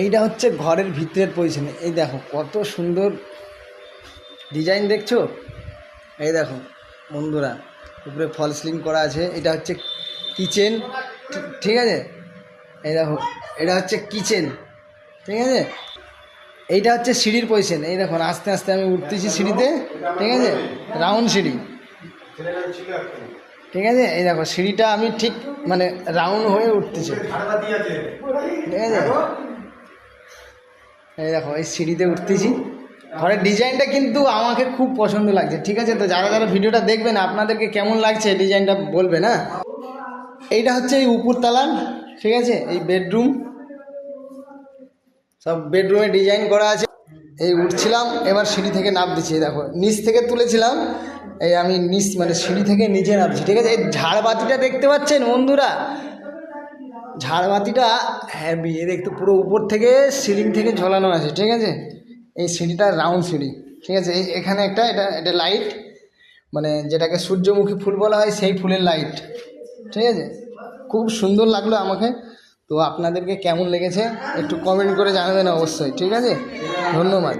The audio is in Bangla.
এইটা হচ্ছে ঘরের ভিতরের পজিশন। এই দেখো কত সুন্দর ডিজাইন দেখছো। এই দেখো বন্ধুরা, উপরে ফল সিলিং করা আছে। এটা হচ্ছে কিচেন, ঠিক আছে। এই দেখো এটা হচ্ছে কিচেন, ঠিক আছে। এইটা হচ্ছে সিঁড়ির পজিশন। এই দেখুন আস্তে আস্তে আমি উঠতেছি সিঁড়িতে, ঠিক আছে, রাউন্ড সিঁড়ি, ঠিক আছে। এই দেখো সিঁড়িটা আমি ঠিক মানে রাউন্ড হয়ে উঠতেছি, ঠিক আছে। এই দেখো এই সিঁড়িতে উঠতেছি। ঘরের ডিজাইনটা কিন্তু আমাকে খুব পছন্দ লাগছে, ঠিক আছে। তো যারা যারা ভিডিওটা দেখবেন আপনাদেরকে কেমন লাগছে ডিজাইনটা বলবেন, হ্যাঁ। এইটা হচ্ছে এই উপরতলার, ঠিক আছে, এই বেডরুম, সব বেডরুমে ডিজাইন করা আছে। এই উঠছিলাম, এবার সিঁড়ি থেকে নাম দিচ্ছি। দেখো নিচ থেকে তুলেছিলাম, এই আমি নিচ মানে সিঁড়ি থেকে নিচে নামছি, ঠিক আছে। এই ঝাড়বাতিটা দেখতে পাচ্ছেন বন্ধুরা, ঝাড়বাতিটা হ্যাভি। এর একটু পুরো উপর থেকে সিলিং থেকে ঝোলানো আছে, ঠিক আছে। এই সিঁড়িটা রাউন্ড সিঁড়ি, ঠিক আছে। এই এখানে এটা এটা লাইট, মানে যেটাকে সূর্যমুখী ফুল বলা হয় সেই ফুলের লাইট, ঠিক আছে। খুব সুন্দর লাগলো আমাকে। তো আপনাদেরকে কেমন লেগেছে একটু কমেন্ট করে জানাবেন অবশ্যই, ঠিক আছে। ধন্যবাদ।